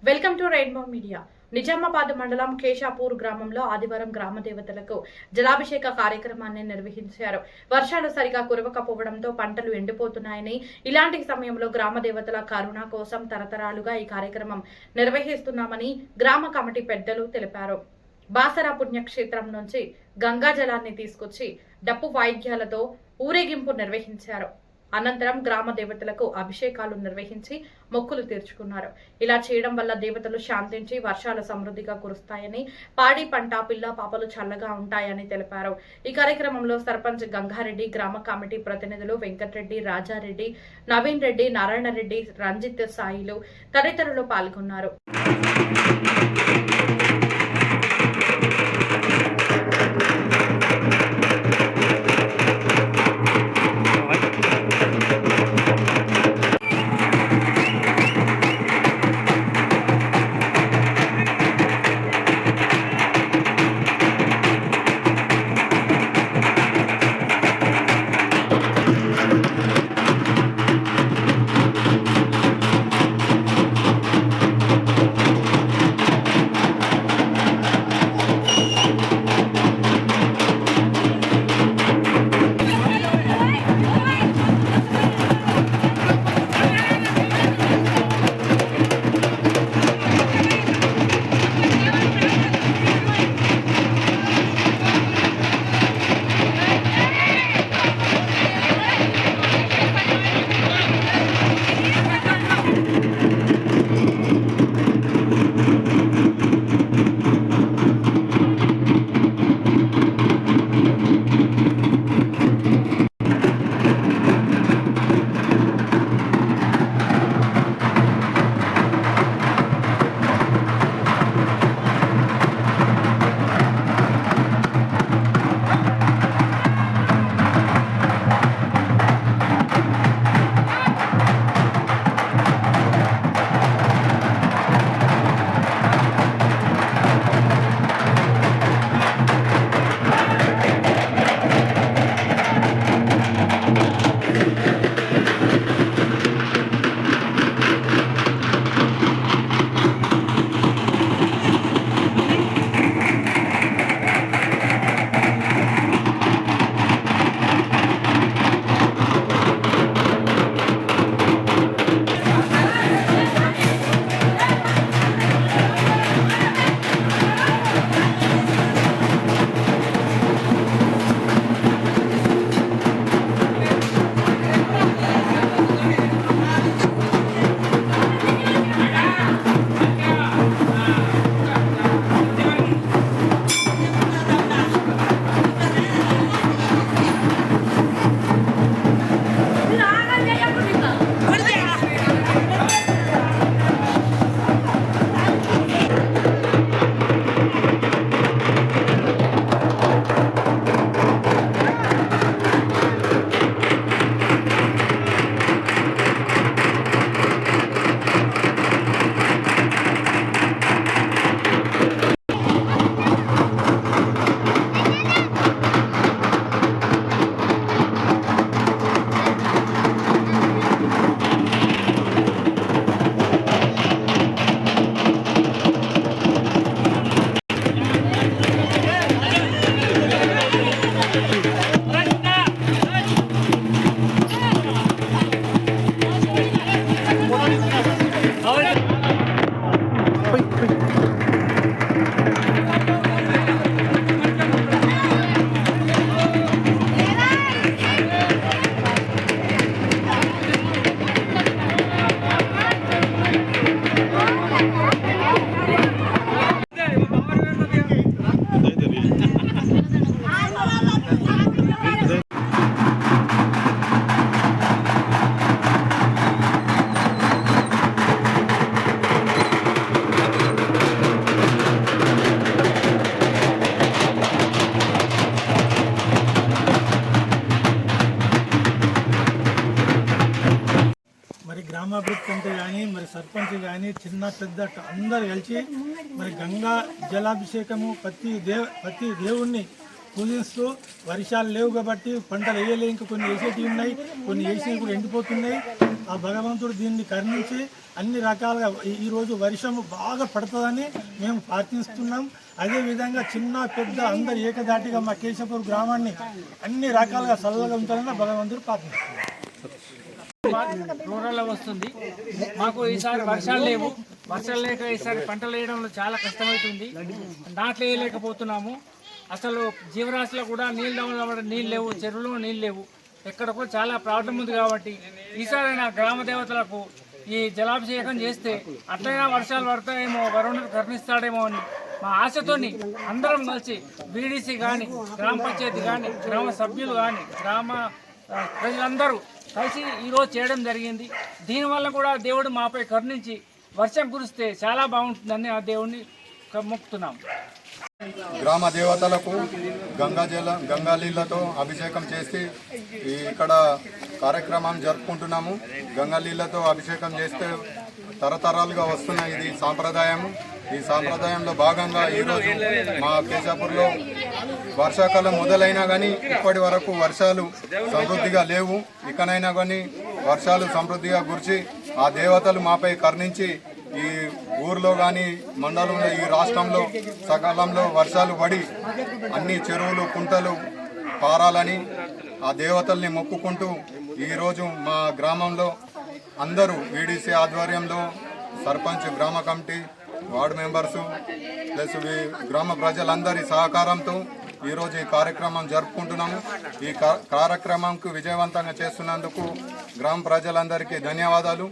Welcome to rainbow media. Nizamabad మండలం కేశాపూర్ గ్రామంలో ఆదివారం గ్రామ దేవతలకు జలాభిషేక కార్యక్రమాన్ని నిర్వహించారు. వర్షాలు సరిగా కురవకపోవడంతో పంటలు ఎండిపోతున్నాయని, ఇలాంటి సమయంలో గ్రామ దేవతల కరుణ కోసం తరతరాలుగా ఈ కార్యక్రమం నిర్వహిస్తున్నామని గ్రామ కమిటీ పెద్దలు తెలిపారు. బాసరా పుణ్యక్షేత్రం నుంచి గంగా జలాన్ని తీసుకొచ్చి డప్పు వాయిద్యాలతో ఊరేగింపు నిర్వహించారు. అనంతరం గ్రామ దేవతలకు అభిషేకాలు నిర్వహించి మొక్కులు తీర్చుకున్నారు. ఇలా చేయడం వల్ల దేవతలు శాంతించి వర్షాలు సమృద్ధిగా కురుస్తాయని, పాడి పంట పిల్ల పాపలు చల్లగా ఉంటాయని తెలిపారు. ఈ కార్యక్రమంలో సర్పంచ్ గంగారెడ్డి, గ్రామ కమిటీ ప్రతినిధులు వెంకటరెడ్డి, రాజారెడ్డి, నవీన్ రెడ్డి, నారాయణ రెడ్డి, రంజిత్, సాయిలు తదితరులు పాల్గొన్నారు. గ్రామాభివృద్ధి కమిటీ కానీ మరి సర్పంచ్ కానీ చిన్న పెద్ద అందరు కలిసి మరి గంగా జలాభిషేకము ప్రతి దేవుణ్ణి పూజిస్తూ వర్షాలు లేవు కాబట్టి పంటలు వేయలే, ఇంకా కొన్ని వేసేటివి ఉన్నాయి, కొన్ని వేసినవి కూడా ఎండిపోతున్నాయి. ఆ భగవంతుడు దీన్ని కరుణించి అన్ని రకాలుగా ఈరోజు వర్షం బాగా పడుతుందని మేము ప్రార్థిస్తున్నాం. అదేవిధంగా చిన్న పెద్ద అందరు ఏకదాటిగా మా కేశపూర్ గ్రామాన్ని అన్ని రకాలుగా చల్లగా ఉంచాలని భగవంతుడు ప్రార్థిస్తున్నాం. రూరల్లో వస్తుంది. మాకు ఈసారి వర్షాలు లేవు. వర్షాలు లేక ఈసారి పంటలు వేయడంలో చాలా కష్టమవుతుంది. నాట్లు వేయలేకపోతున్నాము. అసలు జీవరాశిలో కూడా నీళ్ళు లేవు, చెరువులో నీళ్ళు లేవు, ఎక్కడ కూడా చాలా ప్రాబ్లం ఉంది. కాబట్టి ఈసారి నా గ్రామ దేవతలకు ఈ జలాభిషేకం చేస్తే అట్లయినా వర్షాలు పడతాయేమో, వరుణుడు కరుణిస్తాడేమో అని మా ఆశతోని అందరం కలిసి బీడీసీ కానీ, గ్రామ పంచాయతీ కానీ, గ్రామ సభ్యులు కానీ, గ్రామ ప్రజలందరూ కలిసి ఈరోజు చేయడం జరిగింది. దీనివల్ల కూడా దేవుడు మాపై కరుణించి వర్షం కురిస్తే చాలా బాగుంటుందని ఆ దేవుడిని మొక్కుతున్నాం. గ్రామ దేవతలకు గంగా నీళ్ళతో అభిషేకం చేసి ఇక్కడ కార్యక్రమం జరుపుకుంటున్నాము. గంగా నీళ్ళతో అభిషేకం చేస్తే తరతరాలుగా వస్తున్న ఇది సాంప్రదాయము. ఈ సాంప్రదాయంలో భాగంగా ఈరోజు మా కేశాపూర్లో వర్షాకాలం మొదలైనా కానీ ఇప్పటి వరకు వర్షాలు సమృద్ధిగా లేవు. ఇకనైనా కానీ వర్షాలు సమృద్ధిగా కురిచి ఆ దేవతలు మాపై కరుణించి ఈ ఊర్లో కానీ మండలంలో ఈ రాష్ట్రంలో సకాలంలో వర్షాలు పడి అన్ని చెరువులు కుంటలు పారాలని ఆ దేవతల్ని మొక్కుకుంటూ ఈరోజు మా గ్రామంలో అందరూ వీడీసీ ఆధ్వర్యంలో సర్పంచ్, గ్రామ కమిటీ, వార్డు మెంబర్సు ప్లస్ గ్రామ ప్రజలందరి సహకారంతో ఈరోజు ఈ కార్యక్రమం జరుపుకుంటున్నాము. ఈ కార్యక్రమంకు విజయవంతంగా చేస్తున్నందుకు గ్రామ ప్రజలందరికీ ధన్యవాదాలు.